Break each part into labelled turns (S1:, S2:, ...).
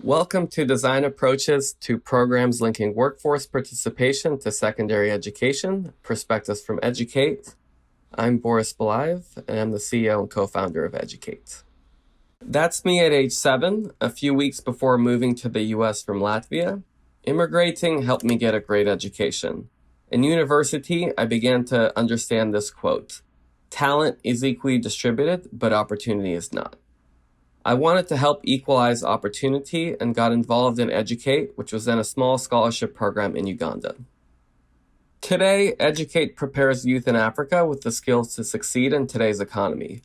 S1: Welcome to Design Approaches to Programs Linking Workforce Participation to Secondary Education, Perspectives from Educate. I'm Boris Bulayev, and I'm the CEO and co-founder of Educate. That's me at age 7, a few weeks before moving to the US from Latvia. Immigrating helped me get a great education. In university, I began to understand this quote: "Talent is equally distributed, but opportunity is not." I wanted to help equalize opportunity and got involved in Educate, which was then a small scholarship program in Uganda. Today, Educate prepares youth in Africa with the skills to succeed in today's economy.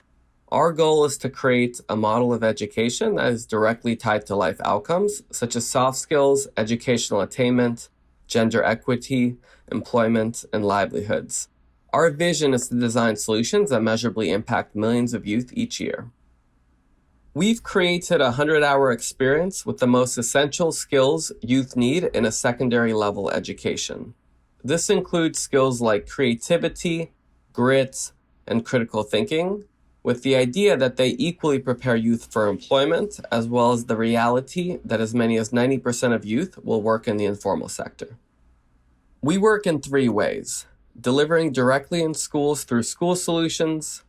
S1: Our goal is to create a model of education that is directly tied to life outcomes, such as soft skills, educational attainment, gender equity, employment, and livelihoods. Our vision is to design solutions that measurably impact millions of youth each year. We've created a 100-hour experience with the most essential skills youth need in a secondary level education. This includes skills like creativity, grit, and critical thinking, with the idea that they equally prepare youth for employment, as well as the reality that as many as 90% of youth will work in the informal sector. We work in 3 ways: delivering directly in schools through school solutions,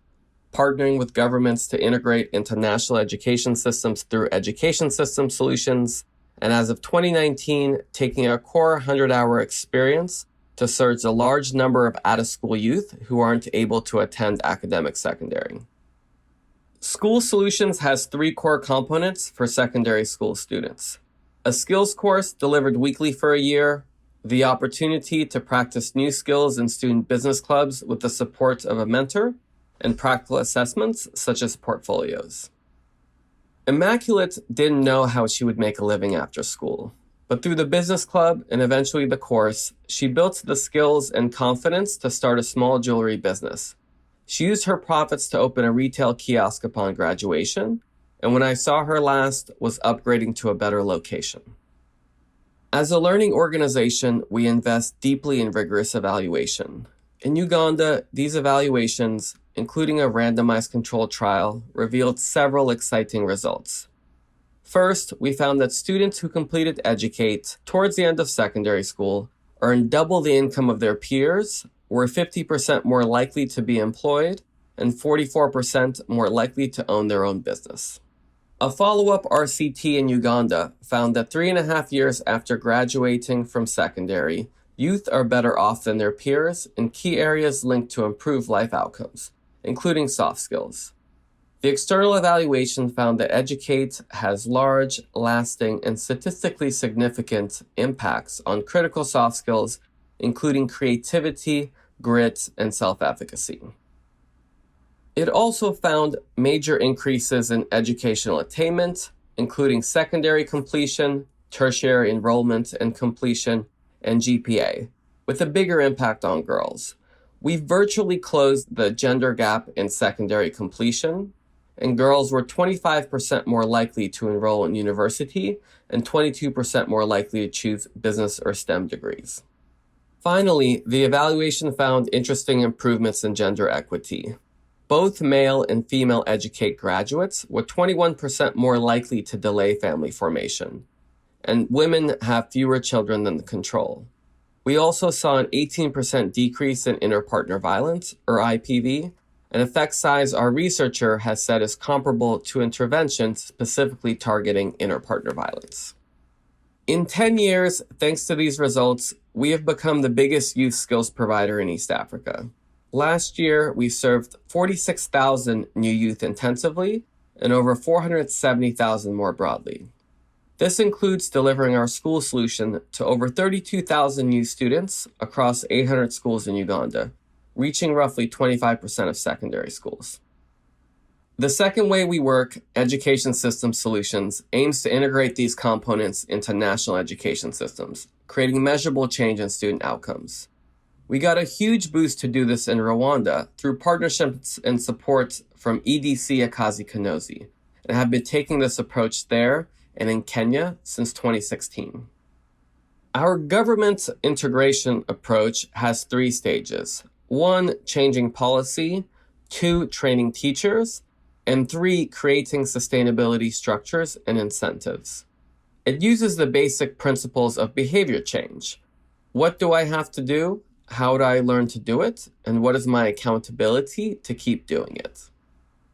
S1: partnering with governments to integrate into national education systems through education system solutions, and as of 2019, taking a core 100-hour experience to serve a large number of out-of-school youth who aren't able to attend academic secondary. School Solutions has 3 core components for secondary school students: a skills course delivered weekly for a year, the opportunity to practice new skills in student business clubs with the support of a mentor, and practical assessments such as portfolios. Immaculate didn't know how she would make a living after school, but through the business club and eventually the course, she built the skills and confidence to start a small jewelry business. She used her profits to open a retail kiosk upon graduation, and when I saw her last, was upgrading to a better location. As a learning organization, we invest deeply in rigorous evaluation. In Uganda, these evaluations, including a randomized controlled trial, revealed several exciting results. First, we found that students who completed Educate towards the end of secondary school earned double the income of their peers, were 50% more likely to be employed, and 44% more likely to own their own business. A follow-up RCT in Uganda found that 3.5 years after graduating from secondary, youth are better off than their peers in key areas linked to improved life outcomes, including soft skills. The external evaluation found that Educate has large, lasting, and statistically significant impacts on critical soft skills, including creativity, grit, and self-efficacy. It also found major increases in educational attainment, including secondary completion, tertiary enrollment and completion, and GPA, with a bigger impact on girls. We've virtually closed the gender gap in secondary completion, and girls were 25% more likely to enroll in university and 22% more likely to choose business or STEM degrees. Finally, the evaluation found interesting improvements in gender equity. Both male and female Educate graduates were 21% more likely to delay family formation, and women have fewer children than the control. We also saw an 18% decrease in interpartner violence, or IPV, an effect size our researcher has said is comparable to interventions specifically targeting interpartner violence. In 10 years, thanks to these results, we have become the biggest youth skills provider in East Africa. Last year, we served 46,000 new youth intensively and over 470,000 more broadly. This includes delivering our school solution to over 32,000 new students across 800 schools in Uganda, reaching roughly 25% of secondary schools. The second way we work, Education System Solutions, aims to integrate these components into national education systems, creating measurable change in student outcomes. We got a huge boost to do this in Rwanda through partnerships and support from EDC Akazi Kanozi, and have been taking this approach there and in Kenya since 2016. Our government integration approach has 3 stages. 1, changing policy, 2, training teachers, and 3, creating sustainability structures and incentives. It uses the basic principles of behavior change. What do I have to do? How do I learn to do it? And what is my accountability to keep doing it?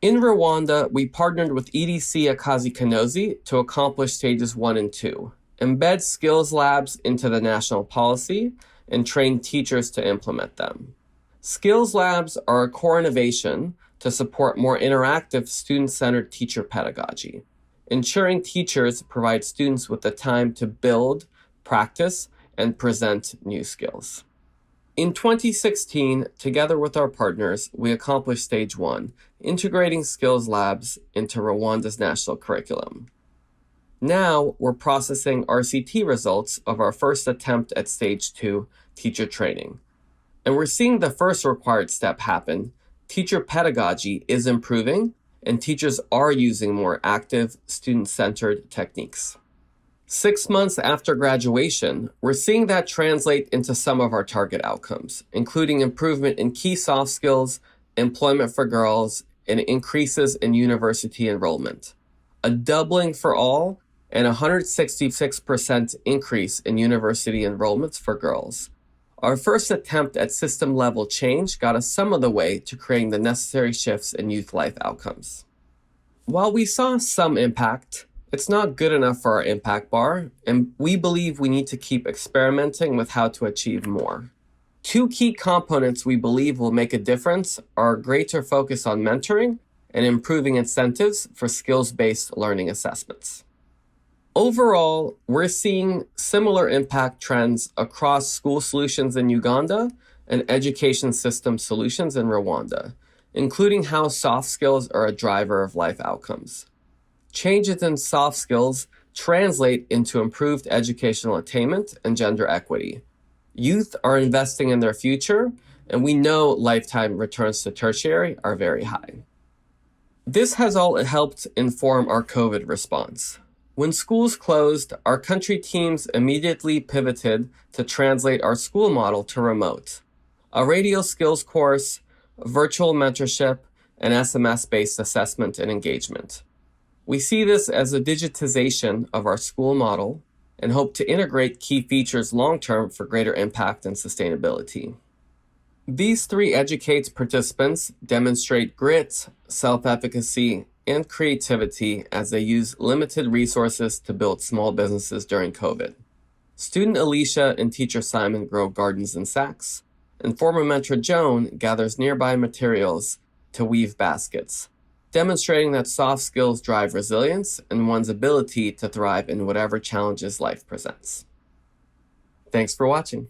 S1: In Rwanda, we partnered with EDC Akazi Kanozi to accomplish stages 1 and 2, embed skills labs into the national policy, and train teachers to implement them. Skills labs are a core innovation to support more interactive student-centered teacher pedagogy, ensuring teachers provide students with the time to build, practice, and present new skills. In 2016, together with our partners, we accomplished Stage 1, integrating skills labs into Rwanda's national curriculum. Now, we're processing RCT results of our first attempt at Stage 2, teacher training. And we're seeing the first required step happen. Teacher pedagogy is improving, and teachers are using more active, student-centered techniques. 6 months after graduation, we're seeing that translate into some of our target outcomes, including improvement in key soft skills, employment for girls, and increases in university enrollment. A doubling for all, and a 166% increase in university enrollments for girls. Our first attempt at system-level change got us some of the way to creating the necessary shifts in youth life outcomes. While we saw some impact, it's not good enough for our impact bar, and we believe we need to keep experimenting with how to achieve more. 2 key components we believe will make a difference are greater focus on mentoring and improving incentives for skills-based learning assessments. Overall, we're seeing similar impact trends across school solutions in Uganda and education system solutions in Rwanda, including how soft skills are a driver of life outcomes. Changes in soft skills translate into improved educational attainment and gender equity. Youth are investing in their future, and we know lifetime returns to tertiary are very high. This has all helped inform our COVID response. When schools closed, our country teams immediately pivoted to translate our school model to remote. A radio skills course, virtual mentorship, and SMS-based assessment and engagement. We see this as a digitization of our school model and hope to integrate key features long-term for greater impact and sustainability. These 3 educates participants demonstrate grit, self-efficacy, and creativity as they use limited resources to build small businesses during COVID. Student Alicia and teacher Simon grow gardens in sacks, and former mentor Joan gathers nearby materials to weave baskets, demonstrating that soft skills drive resilience and one's ability to thrive in whatever challenges life presents. Thanks for watching.